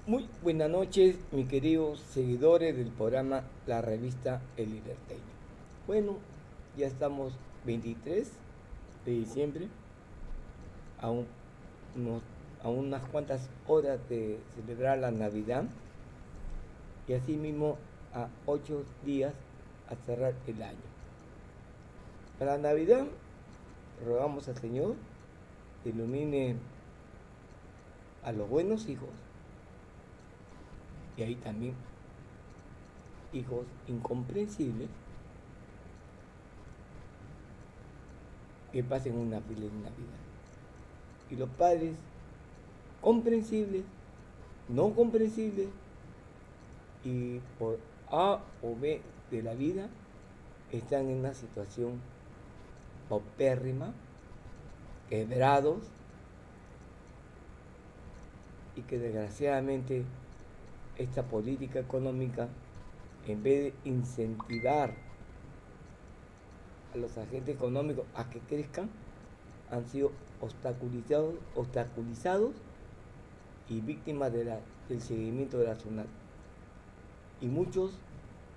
Muy buenas noches, mis queridos seguidores del programa La Revista El Liberteño. Bueno, ya estamos 23 de diciembre, a, un- unos- a unas cuantas horas de celebrar la Navidad y asimismo a 8 días a cerrar el año. Para la Navidad, rogamos al Señor que ilumine a los buenos hijos y ahí también hijos incomprensibles que pasen una feliz Navidad. Y los padres comprensibles, no comprensibles, y por A o B de la vida están en una situación paupérrima, quebrados, y que desgraciadamente esta política económica, en vez de incentivar a los agentes económicos a que crezcan, han sido obstaculizados y víctimas del seguimiento de la SUNAT. Y muchos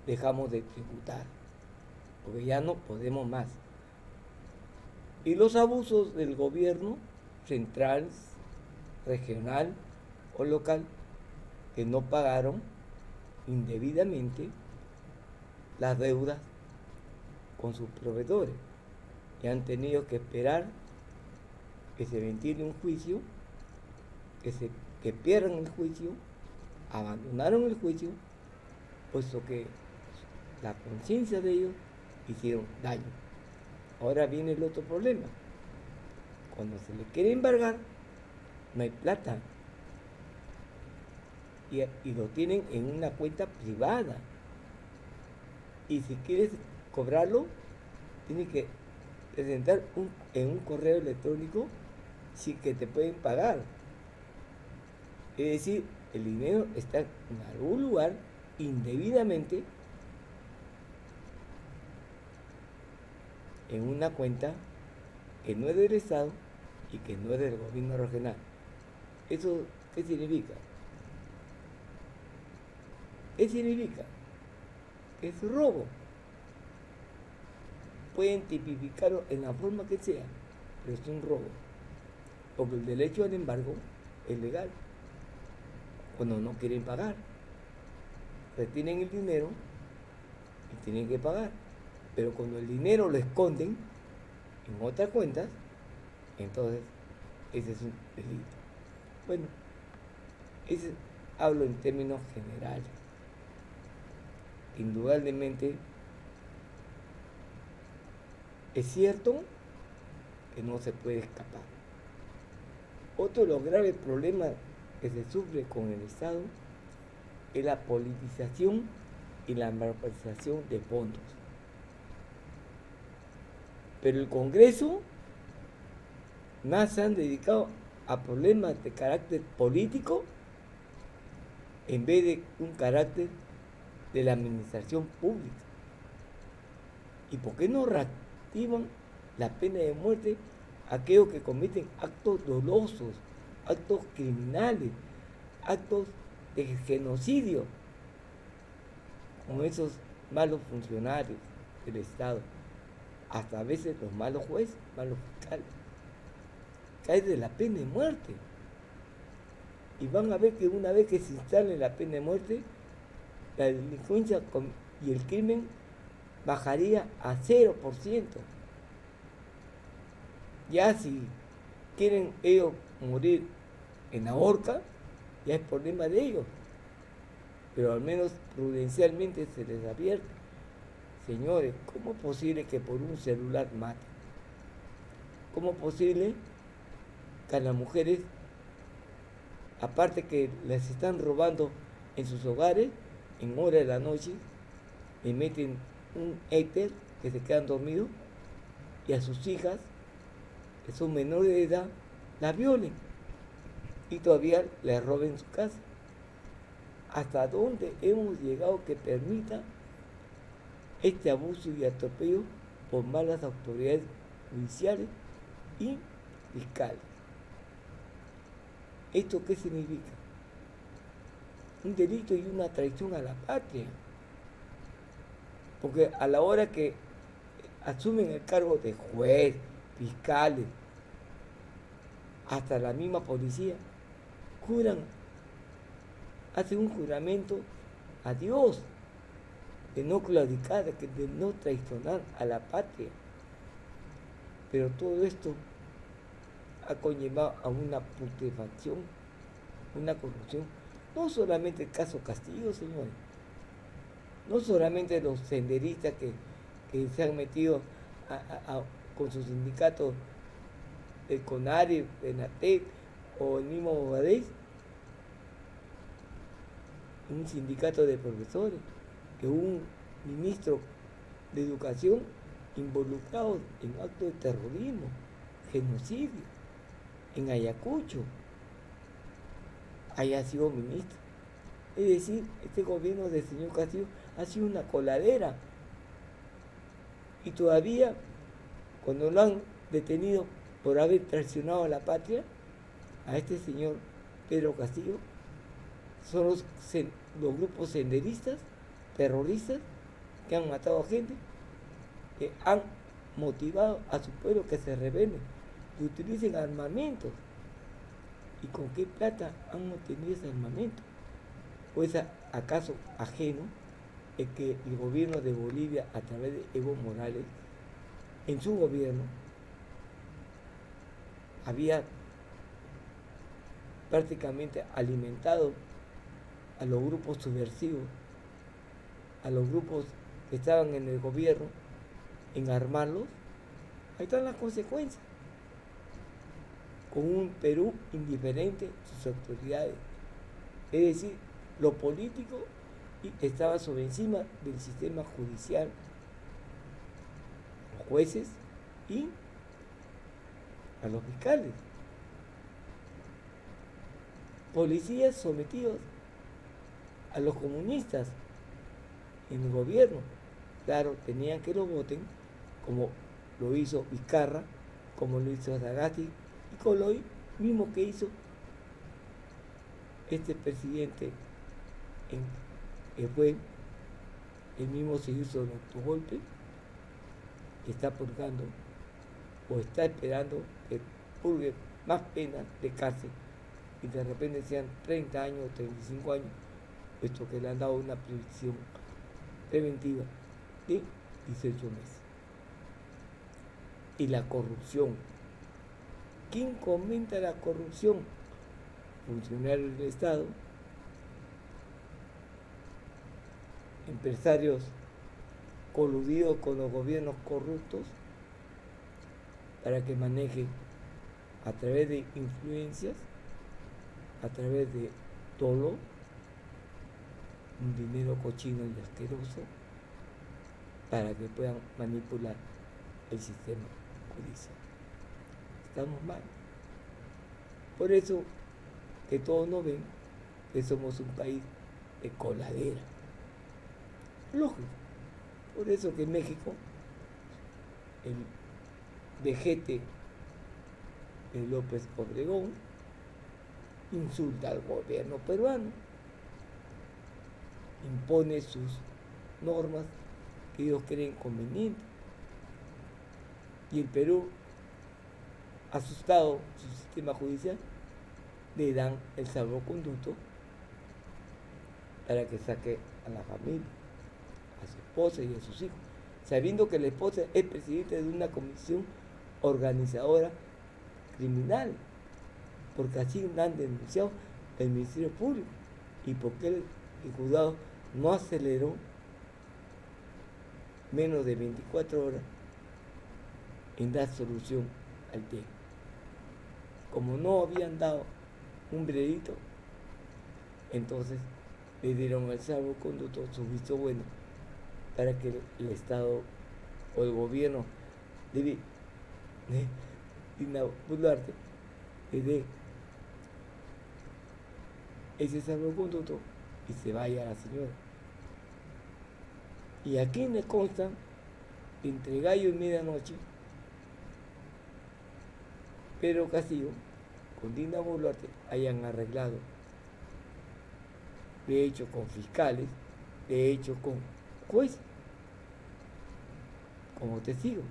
dejamos de tributar, porque ya no podemos más. Y los abusos del gobierno central, regional o local que no pagaron indebidamente las deudas con sus proveedores y han tenido que esperar que se ventile un juicio, que pierdan el juicio, abandonaron el juicio, puesto que la conciencia de ellos hicieron daño. Ahora viene el otro problema. Cuando se le quiere embargar, no hay plata. Y lo tienen en una cuenta privada. Y si quieres cobrarlo, tienes que presentar en un correo electrónico sí que te pueden pagar. Es decir, el dinero está en algún lugar indebidamente en una cuenta que no es del Estado y que no es del gobierno regional. ¿Eso qué significa? ¿Qué significa? Que es robo. Pueden tipificarlo en la forma que sea, pero es un robo. Porque el derecho al embargo es legal. Cuando no quieren pagar, retienen el dinero y tienen que pagar. Pero cuando el dinero lo esconden en otras cuentas, entonces ese es un delito. Bueno, ese, hablo en términos generales. Indudablemente es cierto que no se puede escapar. Otro de los graves problemas que se sufre con el Estado es la politización y la malversación de fondos. Pero el Congreso más se han dedicado a problemas de carácter político en vez de un carácter de la administración pública. ¿Y por qué no reactivan la pena de muerte a aquellos que cometen actos dolosos, actos criminales, actos de genocidio, como esos malos funcionarios del Estado, hasta a veces los malos jueces, malos fiscales? Cae de la pena de muerte. Y van a ver que una vez que se instale la pena de muerte, la delincuencia y el crimen bajaría a 0%. Ya si quieren ellos morir en la horca, ya es problema de ellos. Pero al menos prudencialmente se les advierte. Señores, ¿cómo es posible que por un celular maten? ¿Cómo es posible que a las mujeres, aparte que les están robando en sus hogares, en hora de la noche, le meten un éter que se quedan dormidos y a sus hijas, que son menores de edad, las violen y todavía les roben su casa? ¿Hasta dónde hemos llegado que permita este abuso y atropello por malas autoridades judiciales y fiscales? ¿Esto qué significa? un delito y una traición a la patria. Porque a la hora que asumen el cargo de juez, fiscales, hasta la misma policía, juran, hacen un juramento a Dios de no claudicar, de no traicionar a la patria. Pero todo esto ha conllevado a una putrefacción, una corrupción. No solamente el caso Castillo, señores, no solamente los senderistas que se han metido con sus sindicatos, el CONARE, el ENATEC o el mismo Bobadés, un sindicato de profesores, que hubo un ministro de educación involucrado en actos de terrorismo, genocidio, en Ayacucho, haya sido ministro. Es decir, este gobierno del señor Castillo ha sido una coladera. Y todavía, cuando lo han detenido por haber traicionado a la patria, a este señor Pedro Castillo, son los grupos senderistas, terroristas, que han matado a gente, que han motivado a su pueblo que se rebelen, que utilicen armamentos. ¿Y con qué plata han obtenido ese armamento? ¿O es acaso ajeno el que el gobierno de Bolivia, a través de Evo Morales, en su gobierno, había prácticamente alimentado a los grupos subversivos, a los grupos que estaban en el gobierno, en armarlos? Ahí están las consecuencias. Con un Perú indiferente, sus autoridades, es decir, lo político estaba sobre encima del sistema judicial, los jueces y a los fiscales. Policías sometidos a los comunistas en el gobierno. Claro, tenían que lo voten, como lo hizo Vizcarra, como lo hizo Sagasti, y con lo mismo que hizo este presidente, que fue el mismo se hizo en autogolpe, que está purgando o está esperando que purgue más penas de cárcel, y de repente sean 30 años, 35 años, puesto que le han dado una prisión preventiva de 18 meses. Y la corrupción. ¿Quién comenta la corrupción? Funcionarios del Estado, empresarios coludidos con los gobiernos corruptos para que manejen a través de influencias, a través de todo, un dinero cochino y asqueroso, para que puedan manipular el sistema judicial. Estamos mal. Por eso que todos nos ven que somos un país de coladera. Lógico. Por eso que en México, el vejete de López Obregón insulta al gobierno peruano, impone sus normas que ellos creen convenientes. Y el Perú, asustado su sistema judicial, le dan el salvoconducto para que saque a la familia, a su esposa y a sus hijos, sabiendo que la esposa es presidenta de una comisión organizadora criminal, porque así la han denunciado el Ministerio Público, y porque el juzgado no aceleró menos de 24 horas en dar solución al tema. Como no habían dado un veredicto, entonces le dieron el salvoconducto, su visto bueno, para que el Estado o el gobierno de Dina Boluarte le dé ese salvoconducto y se vaya a la señora. Y aquí me consta, entre gallo y medianoche, Pedro Castillo con Dina Boluarte hayan arreglado lo he hecho con fiscales, lo he hecho con jueces, como testigo.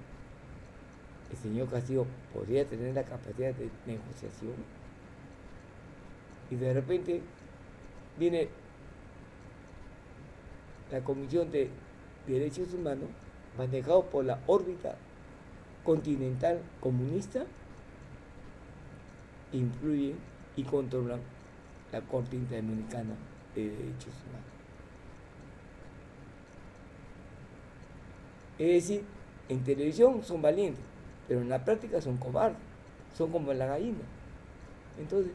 El señor Castillo podría tener la capacidad de negociación y de repente viene la Comisión de Derechos Humanos, manejado por la órbita continental comunista, influyen y controlan la Corte Interamericana de Derechos Humanos. Es decir, en televisión son valientes, pero en la práctica son cobardes, son como la gallina. Entonces,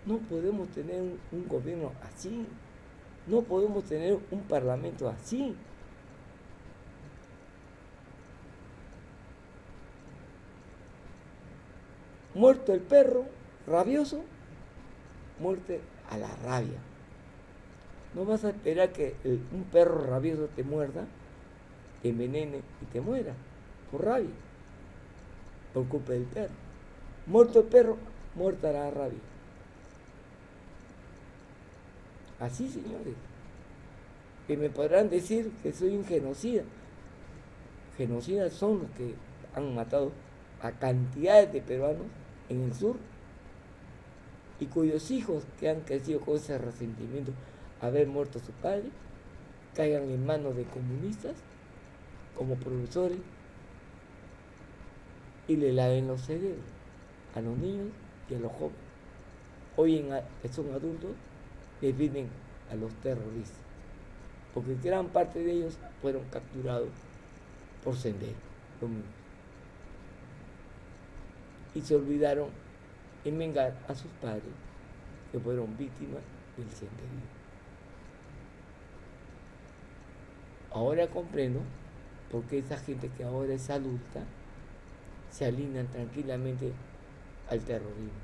no podemos tener un gobierno así, no podemos tener un parlamento así. Muerto el perro rabioso, muerte a la rabia. No vas a esperar que un perro rabioso te muerda, te envenene y te muera por rabia, por culpa del perro. Muerto el perro, muerta la rabia. Así, señores, que me podrán decir que soy un genocida. Genocidas son los que han matado a cantidades de peruanos en el sur y cuyos hijos que han crecido con ese resentimiento haber muerto a su padre caigan en manos de comunistas como profesores y le laven los cerebros a los niños y a los jóvenes. Hoy que son adultos, defienden a los terroristas, porque gran parte de ellos fueron capturados por Sendero, y se olvidaron en vengar a sus padres que fueron víctimas del senderismo. Ahora comprendo por qué esa gente que ahora es adulta se alinean tranquilamente al terrorismo,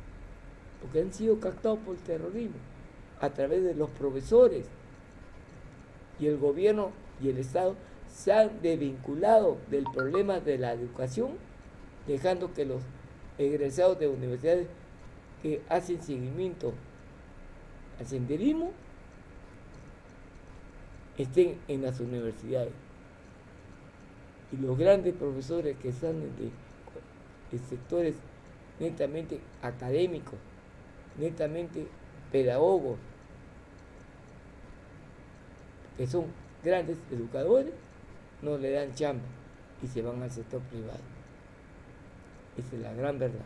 porque han sido captados por el terrorismo a través de los profesores, y el gobierno y el Estado se han desvinculado del problema de la educación, dejando que los egresados de universidades que hacen seguimiento al senderismo estén en las universidades, y los grandes profesores que están de sectores netamente académicos, netamente pedagogos, que son grandes educadores, no le dan chamba y se van al sector privado. Esa es la gran verdad.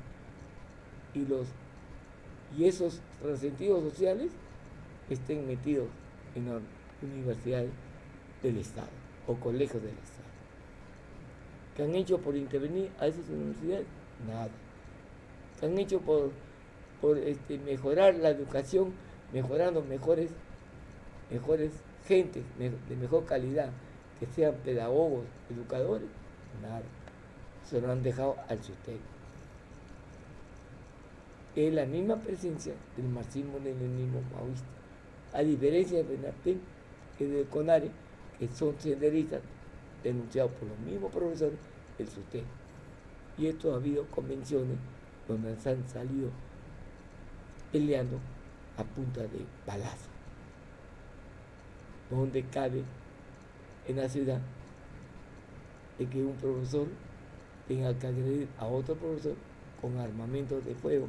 Y esos resentidos sociales estén metidos en las universidades del Estado o colegios del Estado. ¿Qué han hecho por intervenir a esas universidades? Nada. ¿Qué han hecho por mejorar la educación, mejorando mejores gente de mejor calidad, que sean pedagogos, educadores? Nada. Se lo han dejado al sustento. Es la misma presencia del marxismo-leninismo maoísta, a diferencia de FENAPTEN y de CONARE, que son senderistas denunciados por los mismos profesores del sustento. Y esto ha habido convenciones donde se han salido peleando a punta de balazo, donde cabe en la ciudad de que un profesor tenga que agredir a otro profesor con armamento de fuego,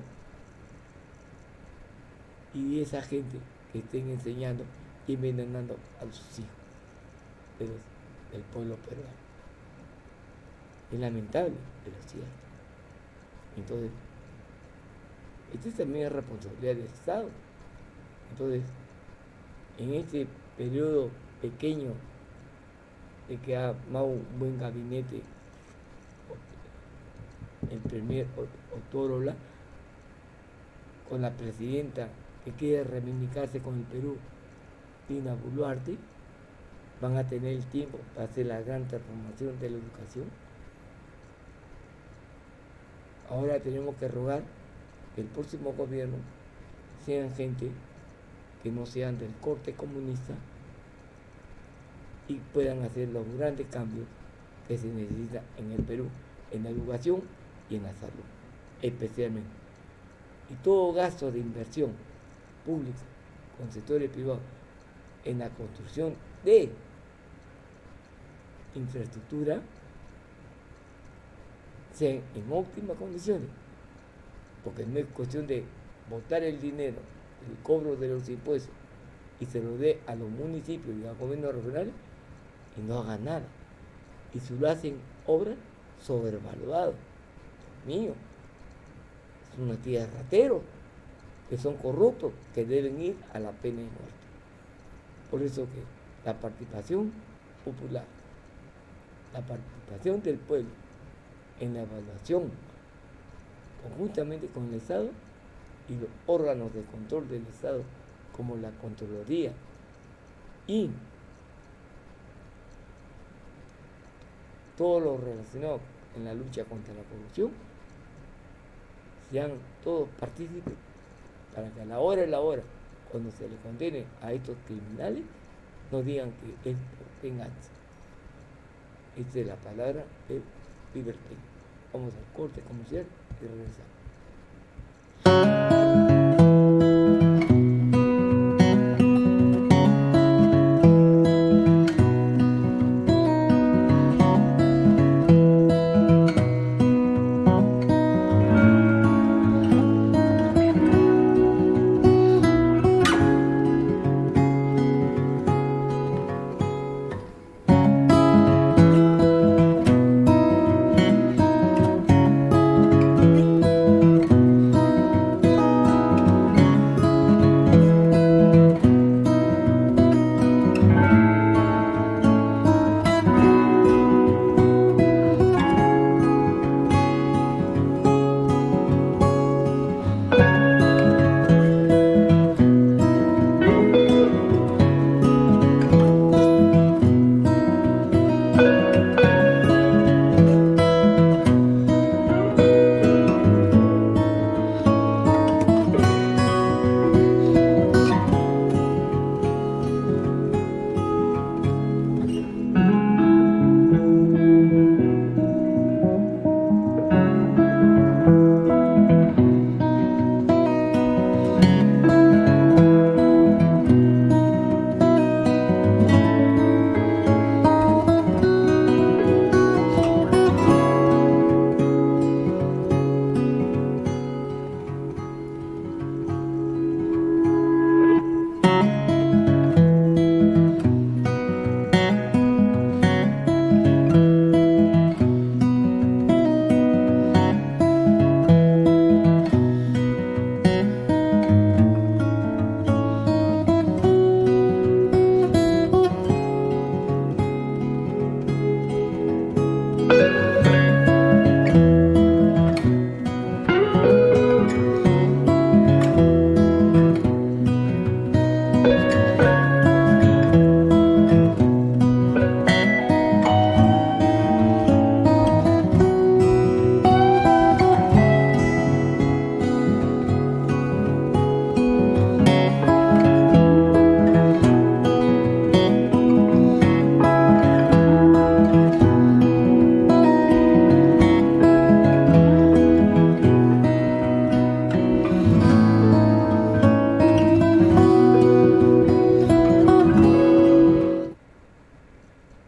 y esa gente que estén enseñando y envenenando a sus hijos del pueblo peruano. Es lamentable, pero es cierto. Entonces, esta también es responsabilidad del Estado. Entonces, en este periodo pequeño de que ha armado un buen gabinete el primer Otárola, con la presidenta que quiere reivindicarse con el Perú, Dina Boluarte, van a tener el tiempo para hacer la gran transformación de la educación. Ahora tenemos que rogar que el próximo gobierno sean gente que no sean del corte comunista y puedan hacer los grandes cambios que se necesitan en el Perú, en la educación y en la salud, especialmente. Y todo gasto de inversión pública con sectores privados en la construcción de infraestructura sean en óptimas condiciones, porque no es cuestión de botar el dinero, el cobro de los impuestos y se lo dé a los municipios y a los gobiernos regionales y no hagan nada. Y si lo hacen obras sobrevaluadas, Dios mío, es una tía de rateros que son corruptos, que deben ir a la pena de muerte. Por eso que la participación popular, la participación del pueblo en la evaluación conjuntamente con el Estado y los órganos de control del Estado como la Contraloría y todo lo relacionado en la lucha contra la corrupción sean todos partícipes para que a la hora cuando se le condene a estos criminales no digan que es por venganza. Esta es la palabra de libertad. Vamos al corte comercial y regresamos.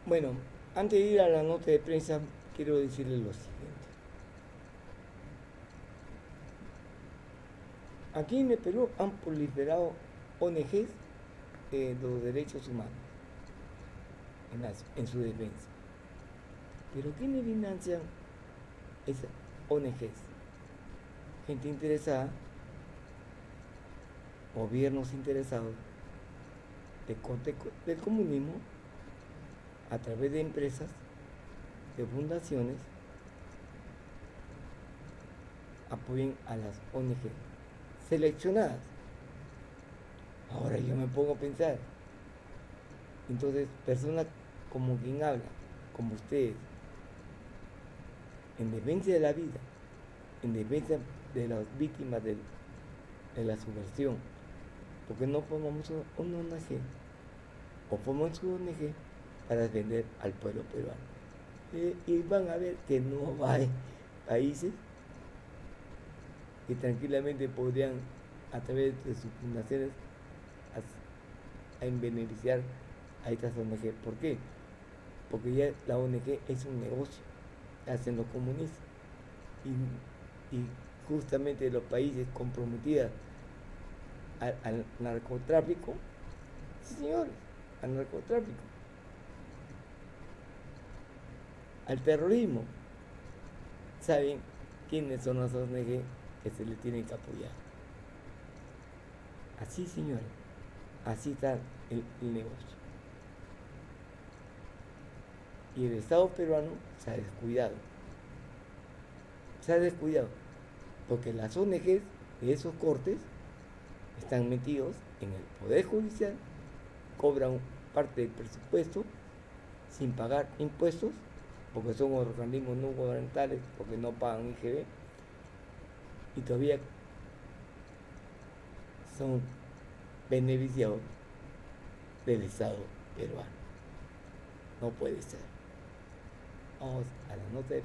Bueno, antes de ir a la nota de prensa, quiero decirles lo siguiente. Aquí en el Perú han proliferado ONGs de los derechos humanos en su defensa. Pero ¿quiénes financian esas ONGs? Gente interesada, gobiernos interesados, de corte del comunismo, a través de empresas, de fundaciones, apoyen a las ONG seleccionadas. Ahora yo me pongo a pensar, entonces personas como quien habla, como ustedes, en defensa de la vida, en defensa de las víctimas de la subversión, porque no formamos una ONG, o formamos una ONG para defender al pueblo peruano. Y van a ver que no hay países que tranquilamente podrían, a través de sus fundaciones, en beneficiar a estas ONG. ¿Por qué? Porque ya la ONG es un negocio, hacen los comunistas. Y justamente los países comprometidos al narcotráfico, sí señores, al narcotráfico, al terrorismo, saben quiénes son las ONG que se les tienen que apoyar. Así, señores, así está el negocio. Y el Estado peruano se ha descuidado, porque las ONGs de esos cortes están metidos en el Poder Judicial, cobran parte del presupuesto sin pagar impuestos, porque son organismos no gubernamentales, porque no pagan IGB, y todavía son beneficiados del Estado peruano. No puede ser. Vamos a la nota de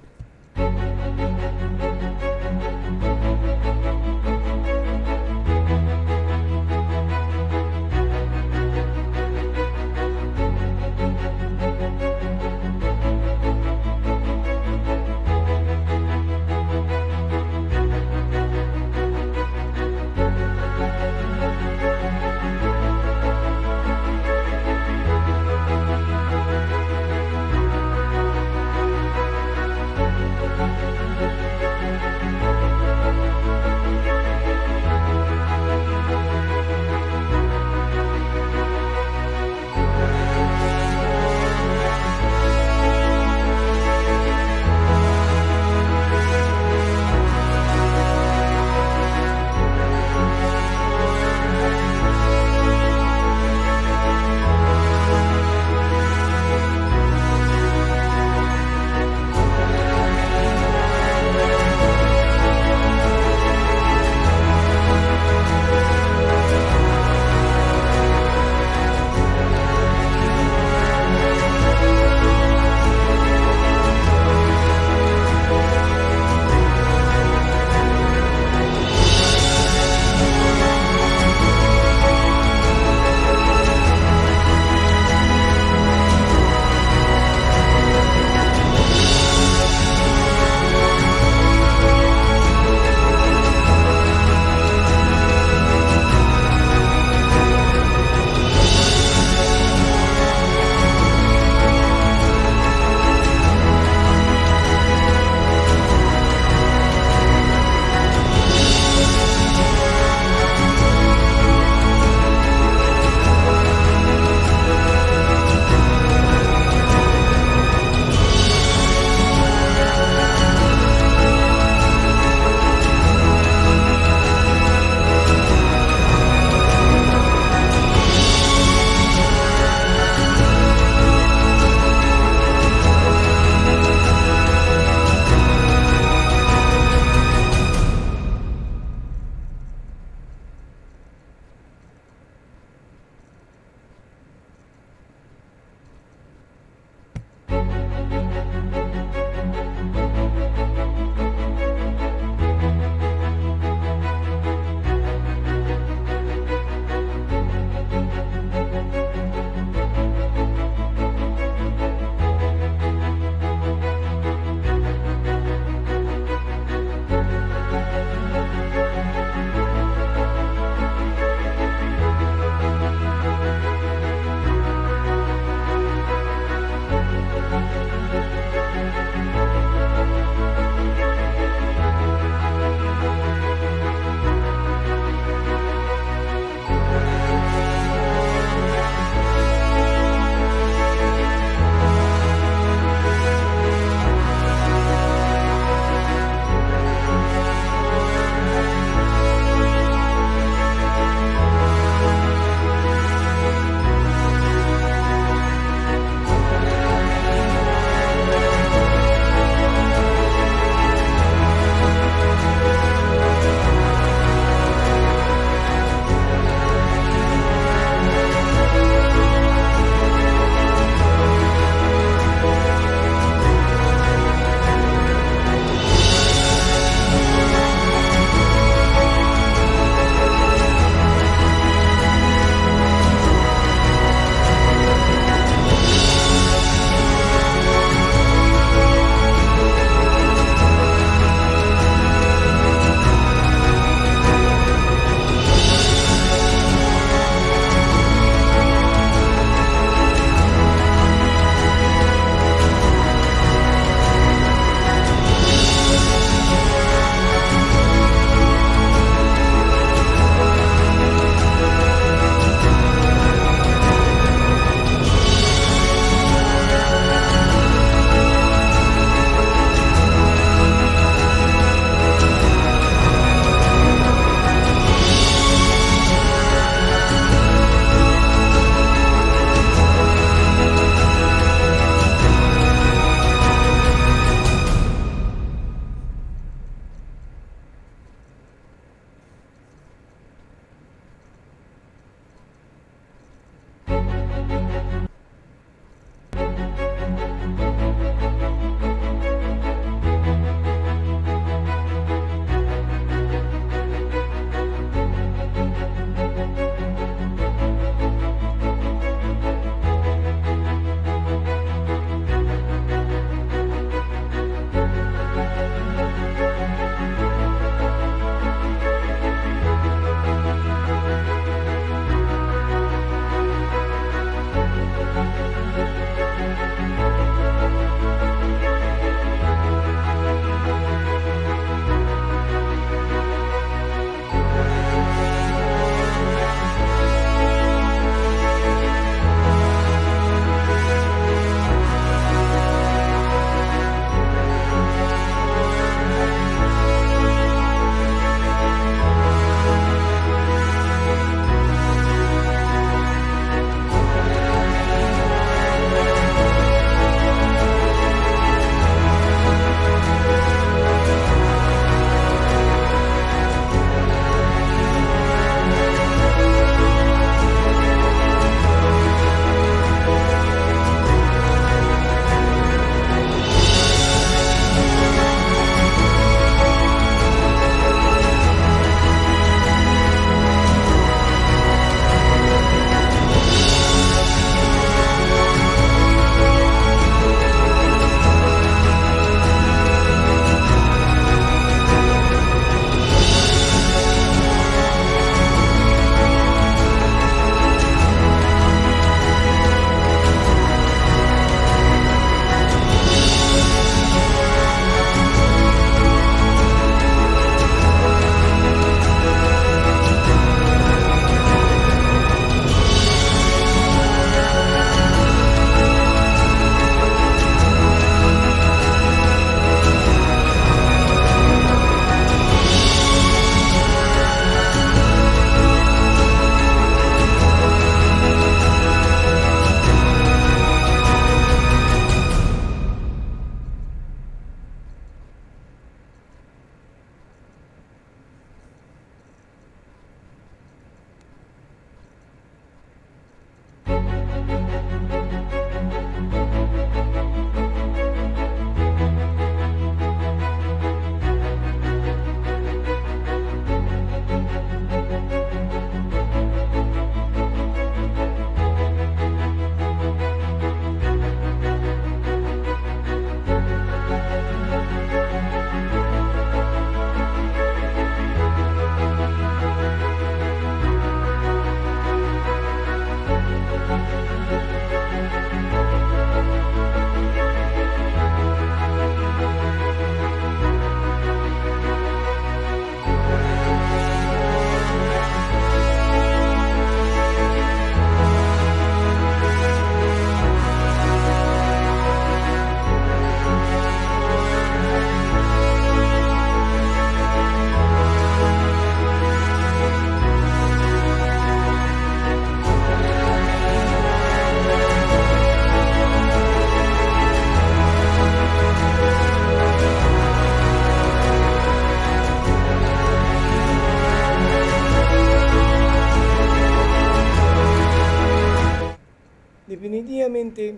definitivamente,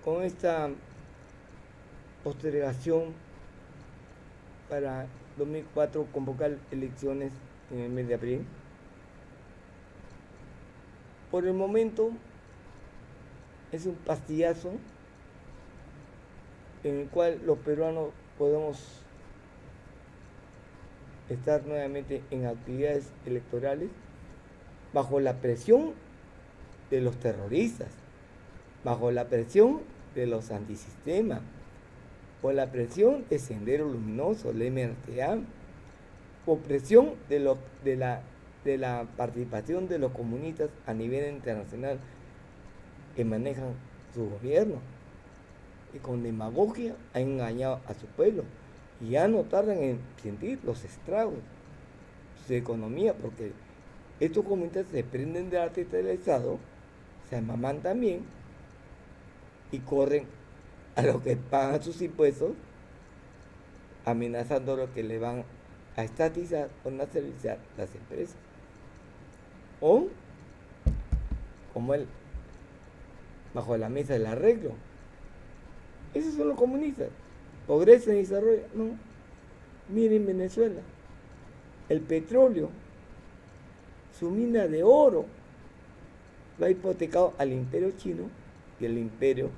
con esta postergación para 2004 convocar elecciones en el mes de abril, por el momento es un pastillazo en el cual los peruanos podemos estar nuevamente en actividades electorales bajo la presión de los terroristas, bajo la presión de los antisistemas, por la presión de Sendero Luminoso, el MRTA, por presión de la participación de los comunistas a nivel internacional que manejan su gobierno y con demagogia han engañado a su pueblo y ya no tardan en sentir los estragos de su economía, porque estos comunistas se prenden de la teta del Estado, se amaman también y corren a los que pagan sus impuestos, amenazando a los que le van a estatizar o nacionalizar las empresas. O, como él, bajo la mesa del arreglo. Esos son los comunistas. Progresan y desarrollan. No. Miren Venezuela. El petróleo, su mina de oro, lo ha hipotecado al imperio chino y al imperio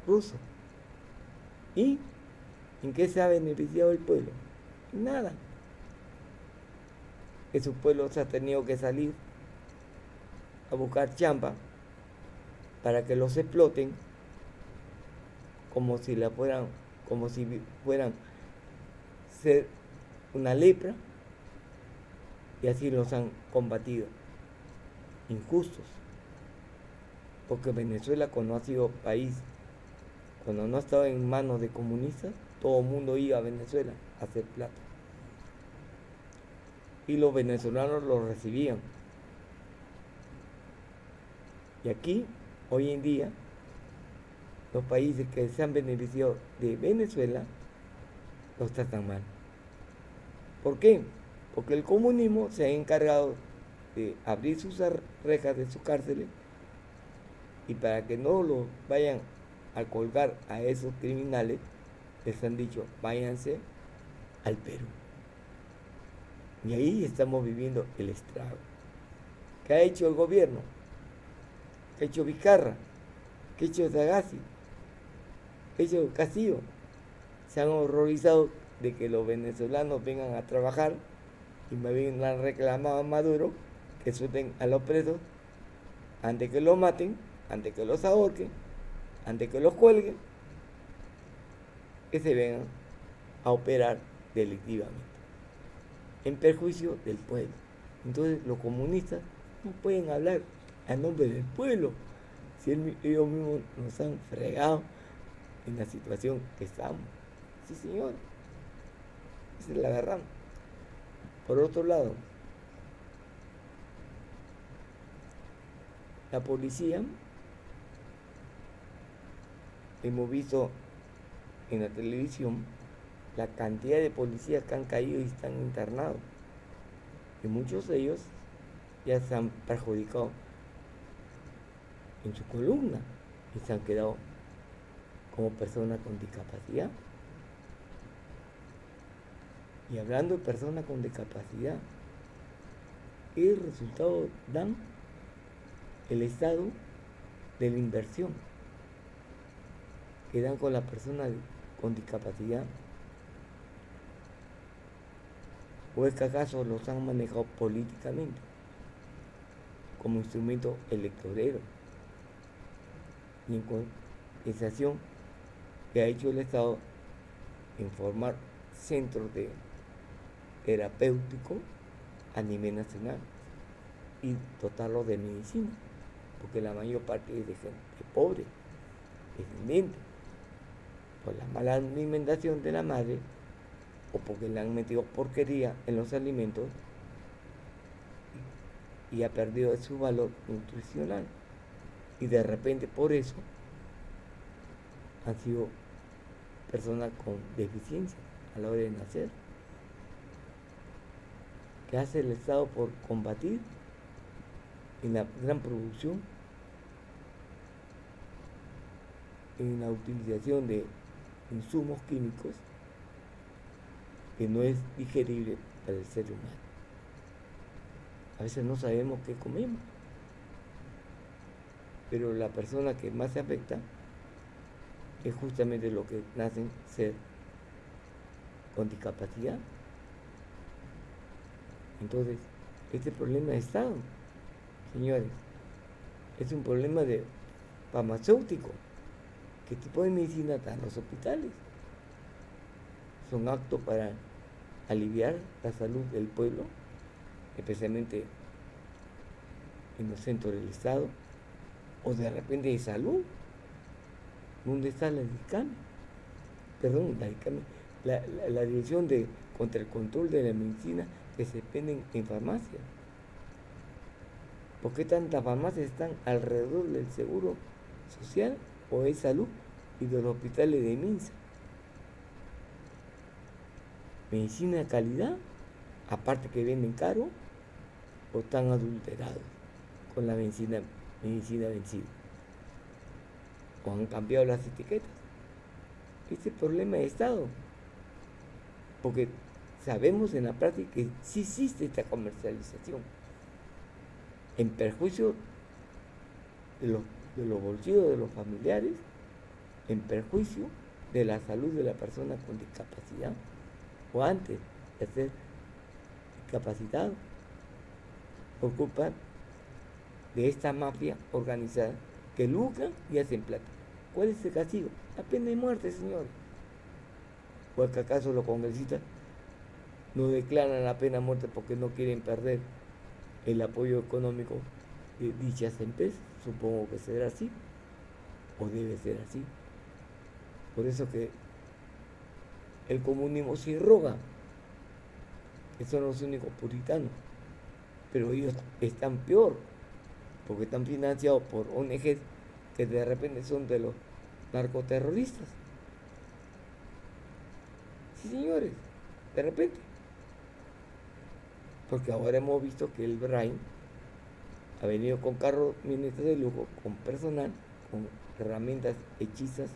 ruso. ¿Y en qué se ha beneficiado el pueblo? Nada. Que su pueblo se ha tenido que salir a buscar chamba para que los exploten como si fueran ser una lepra, y así los han combatido. Injustos. Porque Venezuela, cuando ha sido país, cuando no ha estado en manos de comunistas, todo el mundo iba a Venezuela a hacer plata. Y los venezolanos lo recibían. Y aquí, hoy en día, los países que se han beneficiado de Venezuela los tratan mal. ¿Por qué? Porque el comunismo se ha encargado de abrir sus rejas de sus cárceles, y para que no los vayan a colgar a esos criminales, les han dicho, váyanse al Perú. Y ahí estamos viviendo el estrago. ¿Qué ha hecho el gobierno? ¿Qué ha hecho Vizcarra? ¿Qué ha hecho Sagasti? ¿Qué ha hecho Castillo? Se han horrorizado de que los venezolanos vengan a trabajar, y me bien han reclamado a Maduro que suelten a los presos antes que los maten, antes que los ahorquen, antes que los cuelguen, que se vengan a operar delictivamente en perjuicio del pueblo. Entonces los comunistas no pueden hablar a nombre del pueblo si ellos mismos nos han fregado en la situación que estamos. Sí, señor, esa es la verdad. Por otro lado, la policía, hemos visto en la televisión la cantidad de policías que han caído y están internados, y muchos de ellos ya se han perjudicado en su columna y se han quedado como personas con discapacidad. Y hablando de personas con discapacidad, ¿qué resultado dan el Estado de la inversión que dan con las personas con discapacidad? ¿O es que acaso los han manejado políticamente como instrumento electorero? Y en compensación, que ha hecho el Estado en formar centros terapéuticos a nivel nacional y dotarlos de medicina, porque la mayor parte es de gente pobre, descendiente, por la mala alimentación de la madre, o porque le han metido porquería en los alimentos y ha perdido su valor nutricional, y de repente por eso han sido personas con deficiencia a la hora de nacer. ¿Qué hace el Estado por combatir en la gran producción, en la utilización de insumos químicos que no es digerible para el ser humano. A veces no sabemos qué comemos, pero la persona que más se afecta es justamente lo que nacen ser con discapacidad. Entonces, este problema de Estado, señores, es un problema de farmacéutico. ¿Qué tipo de medicina dan los hospitales? Son aptos para aliviar la salud del pueblo, especialmente en los centros del Estado, o de repente de salud. ¿Dónde está la DICAM? Perdón, la Dirección contra el Control de la Medicina que se venden en farmacias. ¿Por qué tantas farmacias están alrededor del seguro social o de salud y de los hospitales de MINSA? Medicina de calidad, aparte que venden caro, o están adulterados con la medicina vencida, o han cambiado las etiquetas. Este problema de Estado, porque sabemos en la práctica que sí existe esta comercialización en perjuicio de los bolsillos de los familiares, en perjuicio de la salud de la persona con discapacidad, o antes de ser discapacitado, por culpa de esta mafia organizada que lucran y hacen plata. ¿Cuál es el castigo? La pena de muerte, señores. ¿O es que acaso los congresistas no declaran la pena de muerte porque no quieren perder el apoyo económico de dichas empresas? Supongo que será así, o debe ser así. Por eso que el comunismo sí roga, que son los únicos puritanos, pero ellos están peor, porque están financiados por ONGs que de repente son de los narcoterroristas. Sí, señores, de repente. Porque ahora hemos visto que el Brain ha venido con carros minetas de lujo, con personal, con herramientas hechizas,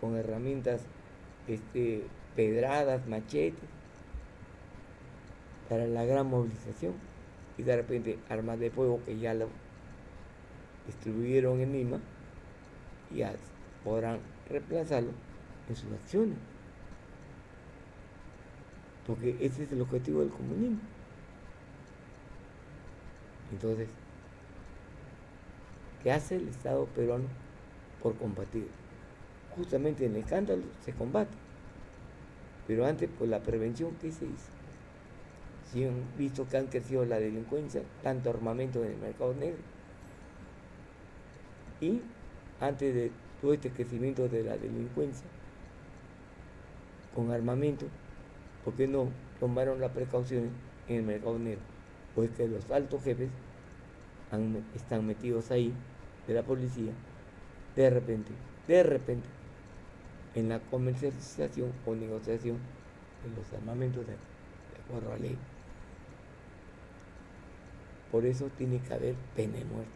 con herramientas pedradas, machetes, para la gran movilización. Y de repente armas de fuego que ya lo distribuyeron en Lima, ya podrán reemplazarlo en sus acciones. Porque ese es el objetivo del comunismo. Entonces, ¿qué hace el Estado peruano por combatir? Justamente en el escándalo se combate. Pero antes, por la prevención, ¿qué se hizo? Si han visto que han crecido la delincuencia, tanto armamento en el mercado negro. Y antes de todo este crecimiento de la delincuencia con armamento, ¿por qué no tomaron las precauciones en el mercado negro? Pues que los altos jefes están metidos ahí, de la policía, de repente, en la comercialización o negociación de los armamentos de acuerdo a ley. Por eso tiene que haber pena de muerte.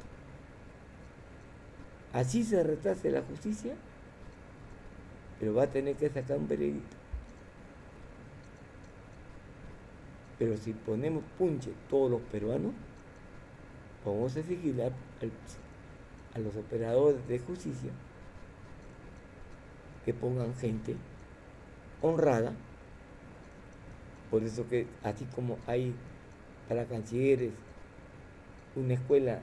Así se retrase la justicia, pero va a tener que sacar un veredicto. Pero si ponemos punche todos los peruanos, vamos a exigir a los operadores de justicia que pongan gente honrada. Por eso que así como hay para cancilleres una escuela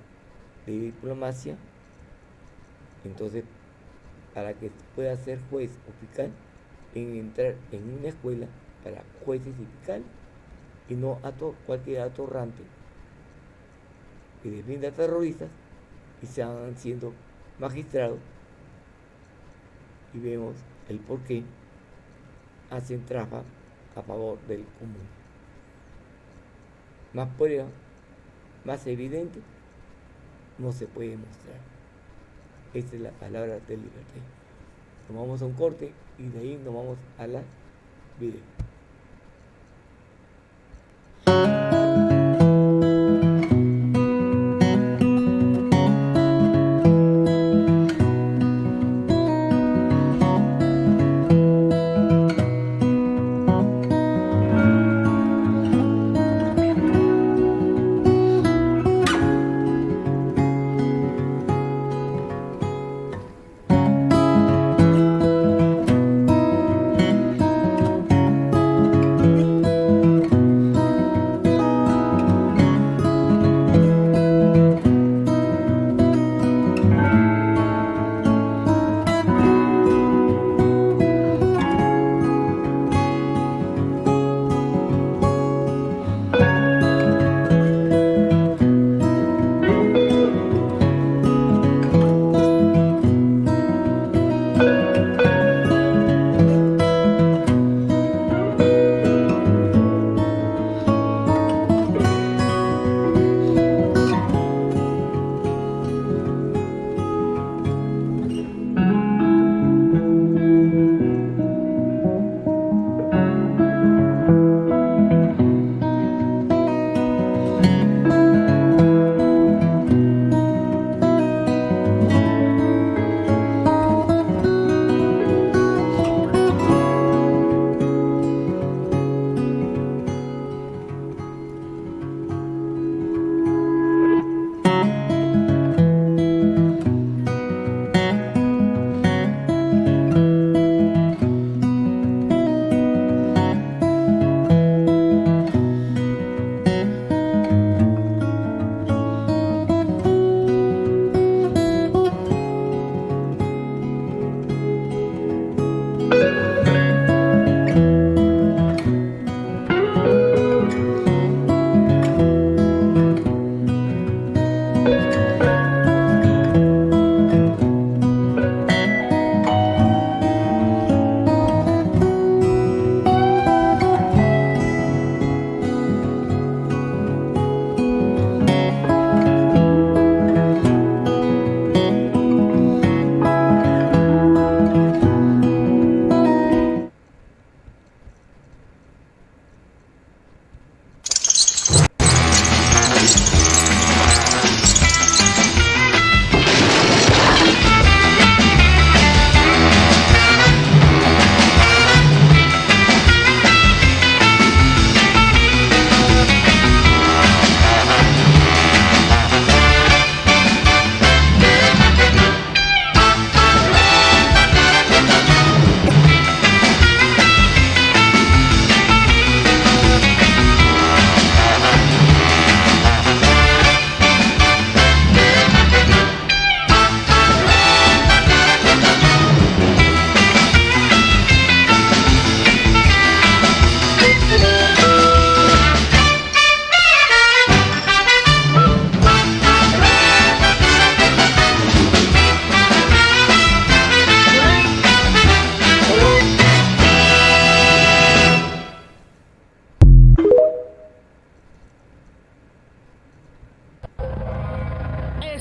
de diplomacia, entonces para que pueda ser juez o fiscal, en entrar en una escuela para jueces y fiscales, y no a cualquier atorrante que defienda terroristas y se van siendo magistrados, y vemos el por qué hacen trampa a favor del común. Más prueba, más evidente, no se puede mostrar. Esta es la palabra de libertad. Nos vamos a un corte y de ahí nos vamos a la video.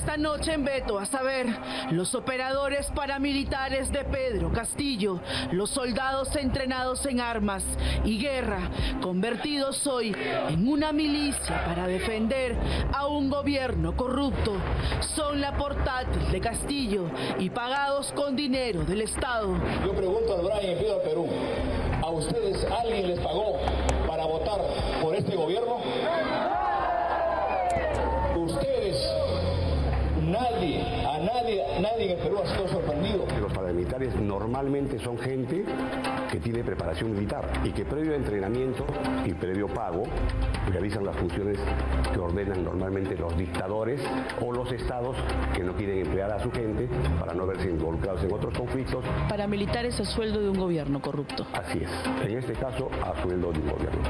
Esta noche en Beto, a saber, los operadores paramilitares de Pedro Castillo, los soldados entrenados en armas y guerra, convertidos hoy en una milicia para defender a un gobierno corrupto, son la portátil de Castillo y pagados con dinero del Estado. Yo pregunto al Brian y pido al Perú, ¿a ustedes alguien les pagó para votar por este gobierno? Ustedes, nadie en el Perú ha sido sorprendido. Los paramilitares normalmente son gente que tiene preparación militar y que previo entrenamiento y previo pago realizan las funciones que ordenan normalmente los dictadores o los estados que no quieren emplear a su gente para no verse involucrados en otros conflictos. Paramilitares a sueldo de un gobierno corrupto. Así es, en este caso a sueldo de un gobierno.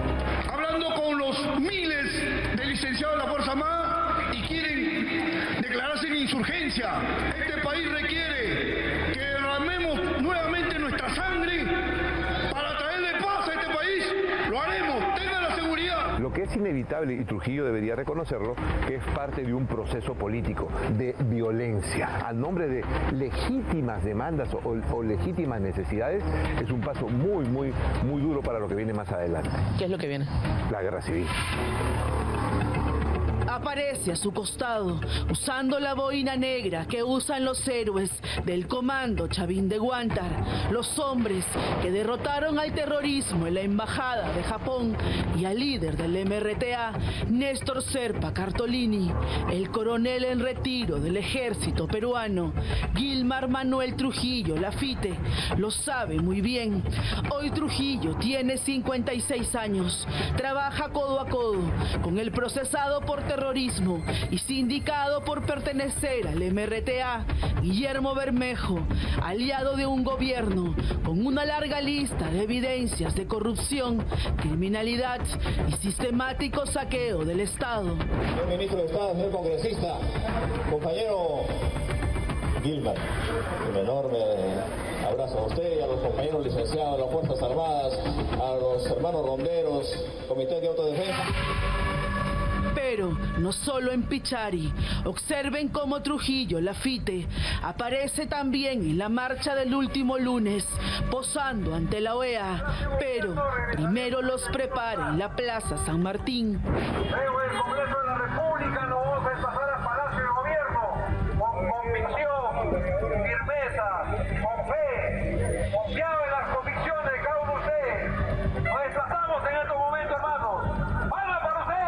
Hablando con los miles de licenciados de la Fuerza Armada y quieren declararse en insurgencia. Este país requiere que derramemos nuevamente nuestra sangre para traerle paz a este país. Lo haremos, tengan la seguridad. Lo que es inevitable, y Trujillo debería reconocerlo, que es parte de un proceso político de violencia. A nombre de legítimas demandas o legítimas necesidades, es un paso muy duro para lo que viene más adelante. ¿Qué es lo que viene? La guerra civil. Aparece a su costado, usando la boina negra que usan los héroes del comando Chavín de Guántar, los hombres que derrotaron al terrorismo en la embajada de Japón y al líder del MRTA, Néstor Serpa Cartolini, el coronel en retiro del ejército peruano, Gilmar Manuel Trujillo Lafite, lo sabe muy bien. Hoy Trujillo tiene 56 años, trabaja codo a codo con el procesado por terrorismo y sindicado por pertenecer al MRTA, Guillermo Bermejo, aliado de un gobierno con una larga lista de evidencias de corrupción, criminalidad y sistemático saqueo del Estado. Señor ministro de Estado, señor congresista, compañero Gilmar, un enorme abrazo a usted y a los compañeros licenciados de las Fuerzas Armadas, a los hermanos ronderos, Comité de Autodefensa. Pero no solo en Pichari, observen cómo Trujillo Lafite aparece también en la marcha del último lunes, posando ante la OEA, pero primero los prepara en la Plaza San Martín. Luego el Congreso de la República nos vamos a desplazar al Palacio de Gobierno con convicción, firmeza, con fe, confiado en las convicciones de cada uno de ustedes. Nos desplazamos en estos momentos, hermanos. ¡Palmas para ustedes!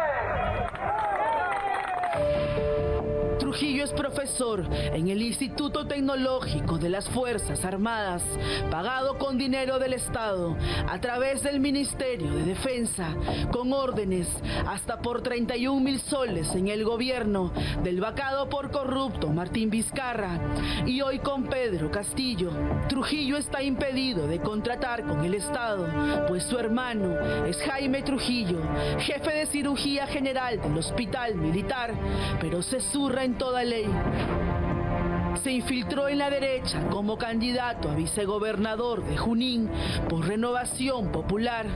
Trujillo es profesor en el Instituto Tecnológico de las Fuerzas Armadas, pagado con dinero del Estado a través del Ministerio de Defensa, con órdenes hasta por 31.000 soles en el gobierno del vacado por corrupto Martín Vizcarra. Y hoy con Pedro Castillo, Trujillo está impedido de contratar con el Estado, pues su hermano es Jaime Trujillo, jefe de cirugía general del Hospital Militar, pero se zurra en toda ley. Se infiltró en la derecha como candidato a vicegobernador de Junín por Renovación Popular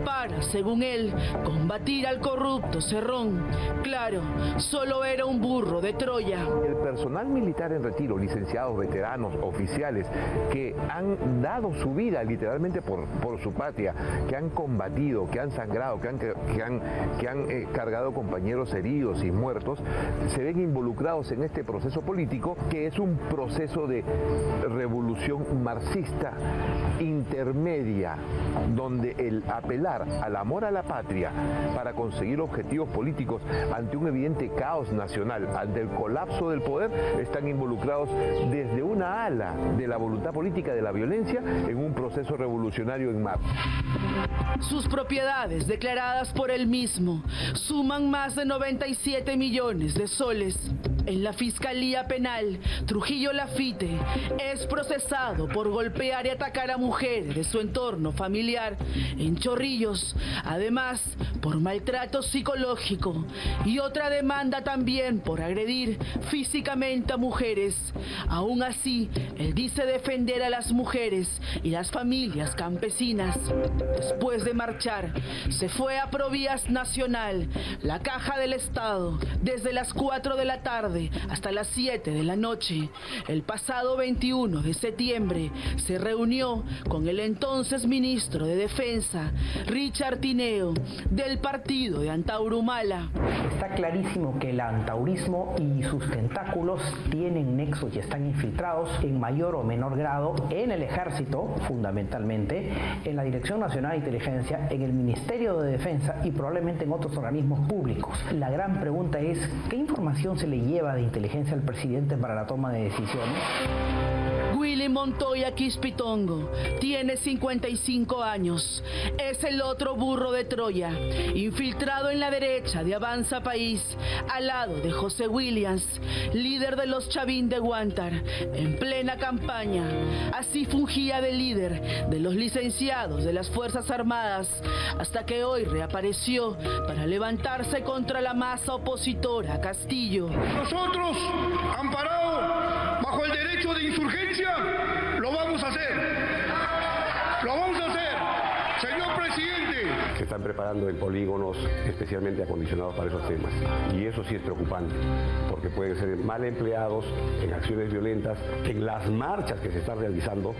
para, según él, combatir al corrupto Cerrón. Claro, solo era un burro de Troya. El personal militar en retiro, licenciados, veteranos, oficiales, que han dado su vida literalmente por su patria, que han combatido, que han sangrado, que han cargado compañeros heridos y muertos, se ven involucrados en este proceso político que es un proceso de revolución marxista intermedia, donde el apelar al amor a la patria para conseguir objetivos políticos ante un evidente caos nacional, ante el colapso del poder, están involucrados desde una ala de la voluntad política de la violencia en un proceso revolucionario en marcha. Sus propiedades declaradas por él mismo suman más de 97 millones de soles. En la Fiscalía Penal, Trujillo Lafite es procesado por golpear y atacar a mujeres de su entorno familiar en Chorrillos, además por maltrato psicológico y otra demanda también por agredir físicamente a mujeres. Aún así, él dice defender a las mujeres y las familias campesinas. Después Antes de marchar, se fue a Provías Nacional, la caja del Estado, desde las 4 de la tarde hasta las 7 de la noche. El pasado 21 de septiembre se reunió con el entonces ministro de Defensa, Richard Tineo, del partido de Antauro Humala. Está clarísimo que el antaurismo y sus tentáculos tienen nexos y están infiltrados en mayor o menor grado en el ejército, fundamentalmente, en la Dirección Nacional de Inteligencia, en el Ministerio de Defensa y probablemente en otros organismos públicos. La gran pregunta es, ¿qué información se le lleva de inteligencia al presidente para la toma de decisiones? Willy Montoya Quispitongo tiene 55 años. Es el otro burro de Troya, infiltrado en la derecha de Avanza País, al lado de José Williams, líder de los Chavín de Guántar, en plena campaña. Así fungía de líder de los licenciados de las Fuerzas Armadas, hasta que hoy reapareció para levantarse contra la masa opositora Castillo. Nosotros, amparados bajo el derecho de insurgencia, lo vamos a hacer. Lo vamos a hacer, señor presidente. Se están preparando en polígonos especialmente acondicionados para esos temas. Y eso sí es preocupante, porque pueden ser mal empleados en acciones violentas. En las marchas que se están realizando,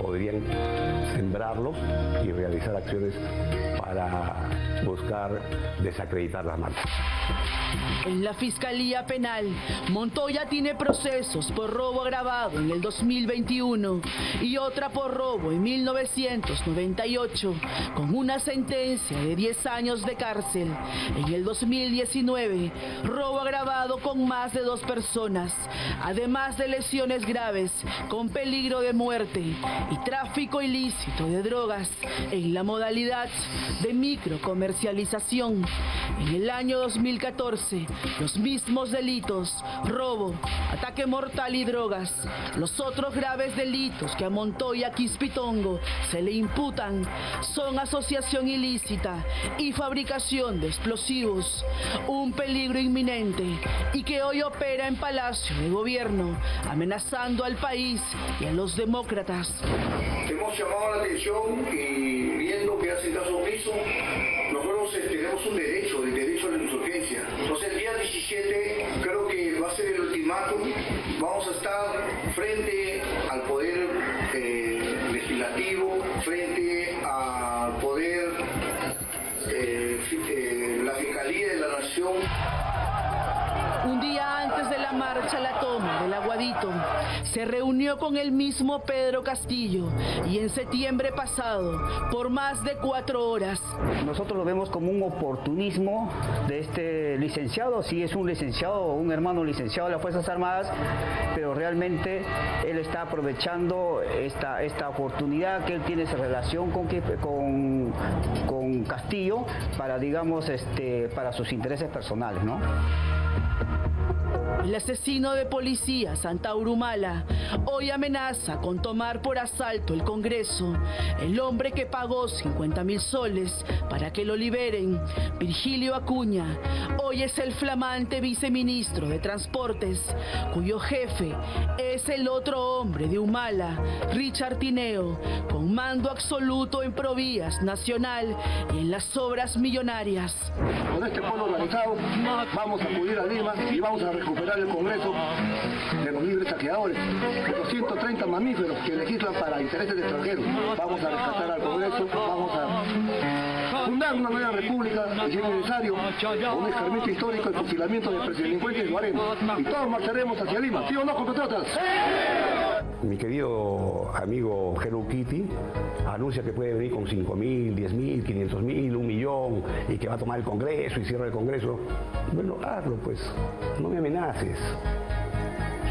podrían sembrarlos y realizar acciones para buscar desacreditar las marchas. En la Fiscalía Penal, Montoya tiene procesos por robo agravado en el 2021 y otra por robo en 1998, con una sentencia de 10 años de cárcel. En el 2019, robo agravado con más de 2 personas, además de lesiones graves con peligro de muerte y tráfico ilícito de drogas en la modalidad de microcomercialización. En el año 2014, los mismos delitos, robo, ataque mortal y drogas, los otros graves delitos que a Montoya Quispitongo se le imputan son asociación ilícita y fabricación de explosivos, un peligro inminente y que hoy opera en Palacio de Gobierno, amenazando al país y a los demócratas. Hemos llamado la atención y viendo que hace caso omiso, nosotros tenemos un derecho, el derecho a la insurgencia. Entonces el día 17 creo que va a ser el ultimátum. Vamos a estar frente al poder legislativo, frente al poder, la Fiscalía de la Nación. Un día antes de la marcha a la toma del Aguadito, se reunió con el mismo Pedro Castillo y en septiembre pasado, por más de 4 horas. Nosotros lo vemos como un oportunismo de este licenciado, sí es un licenciado, un hermano licenciado de las Fuerzas Armadas, pero realmente él está aprovechando esta oportunidad que él tiene esa relación con Castillo para, digamos, para sus intereses personales, ¿no? El asesino de policías, Antauro Humala, hoy amenaza con tomar por asalto el Congreso. El hombre que pagó 50.000 soles para que lo liberen, Virgilio Acuña, hoy es el flamante viceministro de Transportes, cuyo jefe es el otro hombre de Humala, Richard Tineo, con mando absoluto en Provías Nacional y en las obras millonarias. Con este pueblo organizado vamos a acudir a Lima y vamos a recuperar el Congreso de los libres saqueadores, los 130 mamíferos que legislan para intereses extranjeros. Vamos a rescatar al Congreso, vamos a fundar una nueva república, y si es necesario, un escarmiento histórico y fusilamiento de delincuentes lo haremos. Y todos marcharemos hacia Lima, ¿sí o no, compatriotas? Mi querido amigo Hello Kitty anuncia que puede venir con 5.000, 10.000, 500.000, 1 millón y que va a tomar el Congreso y cierra el Congreso. Bueno, hazlo pues, no me amenaces.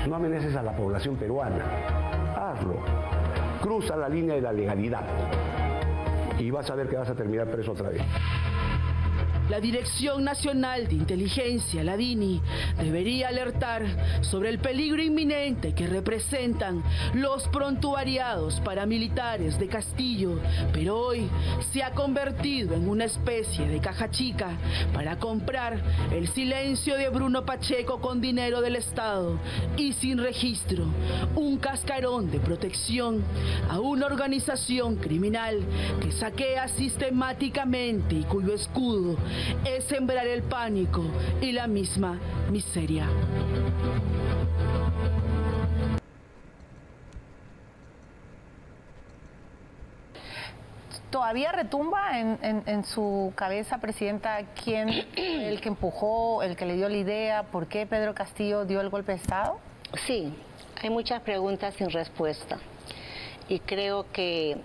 No amenaces a la población peruana. Hazlo. Cruza la línea de la legalidad y vas a ver que vas a terminar preso otra vez. La Dirección Nacional de Inteligencia, la DINI, debería alertar sobre el peligro inminente que representan los prontuariados paramilitares de Castillo, pero hoy se ha convertido en una especie de caja chica para comprar el silencio de Bruno Pacheco con dinero del Estado y sin registro, un cascarón de protección a una organización criminal que saquea sistemáticamente y cuyo escudo es sembrar el pánico y la misma miseria. ¿Todavía retumba en su cabeza, Presidenta, quién el que empujó, el que le dio la idea, por qué Pedro Castillo dio el golpe de Estado? Sí, hay muchas preguntas sin respuesta. Y creo que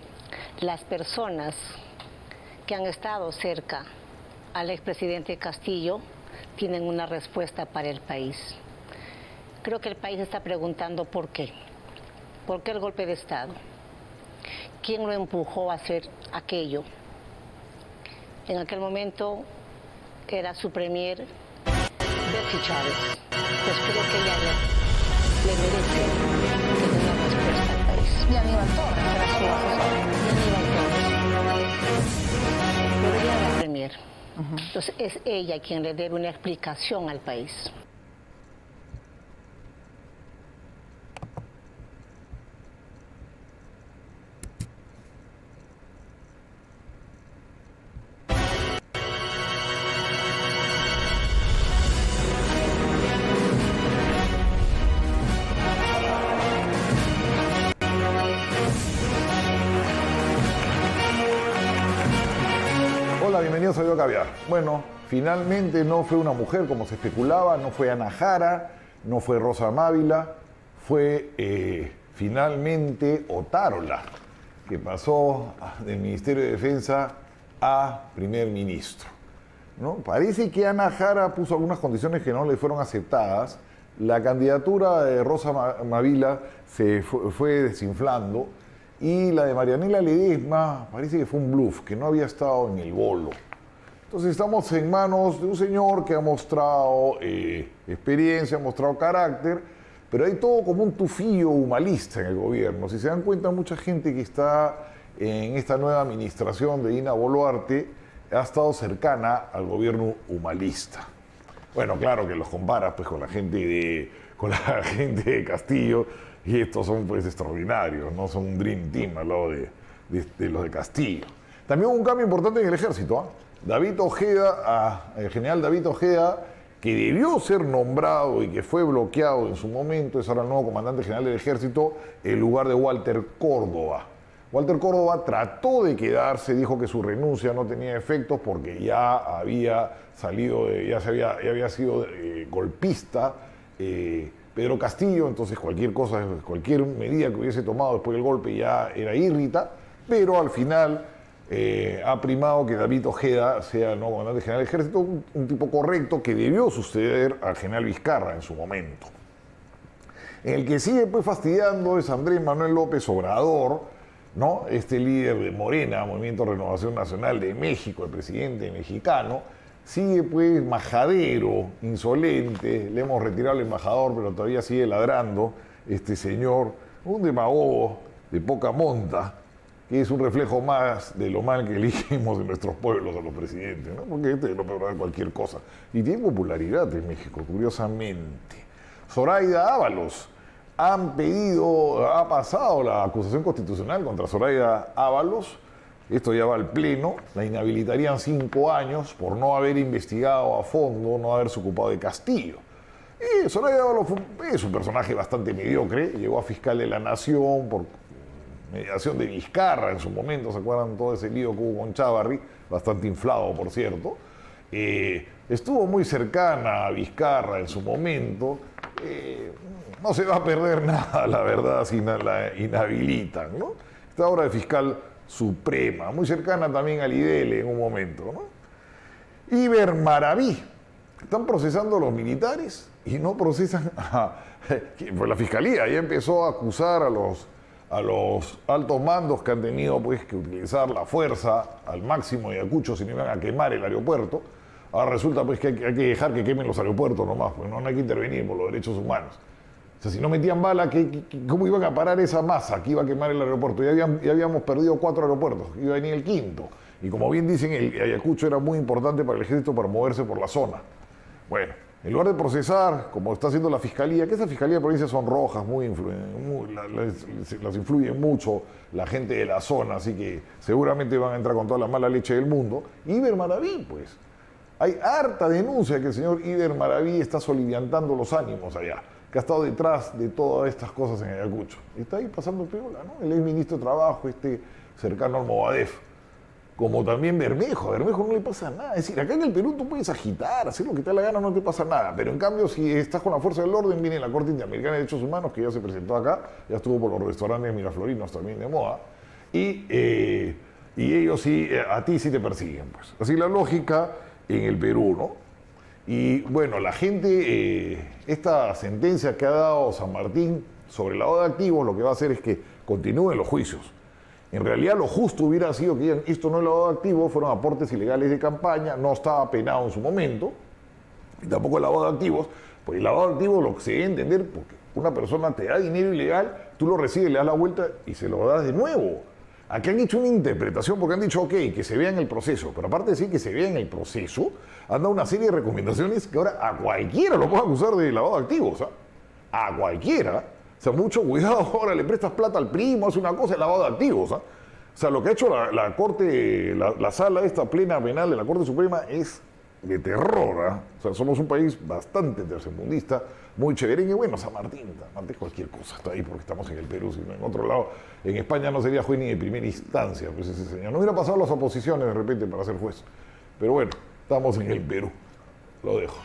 las personas que han estado cerca al expresidente Castillo tienen una respuesta para el país. Creo que el país está preguntando por qué. ¿Por qué el golpe de Estado? ¿Quién lo empujó a hacer aquello? En aquel momento era su premier, Betsy Chávez. Pues creo que ella le merece tener una respuesta al país. Y Aníbal Torres era su asesor. Y Aníbal Torres. Pero ella era premier. Entonces es ella quien le debe una explicación al país. Hola, bienvenidos a Video Caviar. Bueno, finalmente no fue una mujer como se especulaba, no fue Ana Jara, no fue Rosa Mávila, fue finalmente Otárola, que pasó del Ministerio de Defensa a primer ministro, ¿no? Parece que Ana Jara puso algunas condiciones que no le fueron aceptadas. La candidatura de Rosa Mávila se fue desinflando. Y la de Marianela Ledesma parece que fue un bluff, que no había estado en el bolo. Entonces estamos en manos de un señor que ha mostrado experiencia, ha mostrado carácter, pero hay todo como un tufillo humanista en el gobierno. Si se dan cuenta, mucha gente que está en esta nueva administración de Dina Boluarte ha estado cercana al gobierno humanista. Bueno, claro que los comparas pues, con la gente de Castillo, y estos son pues extraordinarios, ¿no? Son un dream team al lado de los de Castillo. También hubo un cambio importante en el ejército, ¿eh? David Ojeda, el general David Ojeda, que debió ser nombrado y que fue bloqueado en su momento, es ahora el nuevo comandante general del ejército, en lugar de Walter Córdoba. Walter Córdoba trató de quedarse, dijo que su renuncia no tenía efectos porque ya había salido, ya había sido golpista, Pedro Castillo, entonces cualquier medida que hubiese tomado después del golpe ya era írrita, pero al final ha primado que David Ojeda sea el nuevo comandante general del ejército, un tipo correcto que debió suceder al general Vizcarra en su momento. En el que sigue pues fastidiando es Andrés Manuel López Obrador, ¿no? Este líder de Morena, Movimiento Renovación Nacional de México, el presidente mexicano, sigue pues majadero, insolente, le hemos retirado al embajador, pero todavía sigue ladrando este señor, un demagogo de poca monta, que es un reflejo más de lo mal que elegimos de nuestros pueblos a los presidentes, ¿no? Porque este no puede hablar de cualquier cosa. Y tiene popularidad en México, curiosamente. Zoraida Ábalos, ha pasado la acusación constitucional contra Zoraida Ábalos. Esto ya va al pleno, la inhabilitarían 5 años por no haber investigado a fondo, no haberse ocupado de Castillo. Y Zoraida Ábalos es un personaje bastante mediocre, llegó a fiscal de la Nación por mediación de Vizcarra en su momento, ¿se acuerdan todo ese lío que hubo con Chávarri? Bastante inflado, por cierto. Estuvo muy cercana a Vizcarra en su momento. No se va a perder nada, la verdad, si la inhabilitan, ¿no? Está ahora de fiscal suprema, muy cercana también al IDL en un momento, ¿no? Iber Maraví, están procesando a los militares y no procesan pues la fiscalía ya empezó a acusar a los altos mandos que han tenido pues que utilizar la fuerza al máximo de Ayacucho si no iban a quemar el aeropuerto. Ahora resulta pues que hay que dejar que quemen los aeropuertos nomás, pues no hay que intervenir por los derechos humanos. O sea, si no metían bala, ¿cómo iban a parar esa masa que iba a quemar el aeropuerto? Ya habíamos perdido 4 aeropuertos, iba a venir el 5º. Y como bien dicen, el Ayacucho era muy importante para el ejército para moverse por la zona. Bueno, en lugar de procesar, como está haciendo la fiscalía, que esa fiscalía de provincia son rojas, las influye mucho la gente de la zona, así que seguramente van a entrar con toda la mala leche del mundo. Iber Maraví, pues. Hay harta denuncia de que el señor Iber Maraví está soliviantando los ánimos allá, que ha estado detrás de todas estas cosas en Ayacucho. Está ahí pasando piola, ¿no? El ex ministro de Trabajo, cercano al Movadef. Como también Bermejo. A Bermejo no le pasa nada. Es decir, acá en el Perú tú puedes agitar, hacer lo que te da la gana, no te pasa nada. Pero en cambio, si estás con la fuerza del orden, viene la Corte Interamericana de Derechos Humanos, que ya se presentó acá, ya estuvo por los restaurantes miraflorinos también de moda, y ellos sí, a ti sí te persiguen, pues. Así la lógica en el Perú, ¿no? Y bueno, la gente, esta sentencia que ha dado San Martín sobre el lavado de activos, lo que va a hacer es que continúen los juicios. En realidad lo justo hubiera sido que digan, esto no es lavado de activos, fueron aportes ilegales de campaña, no estaba penado en su momento, y tampoco el lavado de activos, pues el lavado de activos lo que se debe entender, porque una persona te da dinero ilegal, tú lo recibes, le das la vuelta y se lo das de nuevo. Aquí han hecho una interpretación porque han dicho, ok, que se vea en el proceso, pero aparte de decir que se vea en el proceso, han dado una serie de recomendaciones que ahora a cualquiera lo pueden acusar de lavado de activos, ¿eh? A cualquiera. O sea, mucho cuidado, ahora le prestas plata al primo, hace una cosa, el lavado de activos. ¿Eh? O sea, lo que ha hecho la Corte, la sala esta plena penal de la Corte Suprema es de terror. ¿Eh? O sea, somos un país bastante tercermundista, muy chévere. Y bueno, San Martín cualquier cosa está ahí porque estamos en el Perú, sino en otro lado. En España no sería juez ni de primera instancia, pues ese señor. No hubiera pasado las oposiciones de repente para ser juez. Pero bueno, estamos en el Perú. Lo dejo.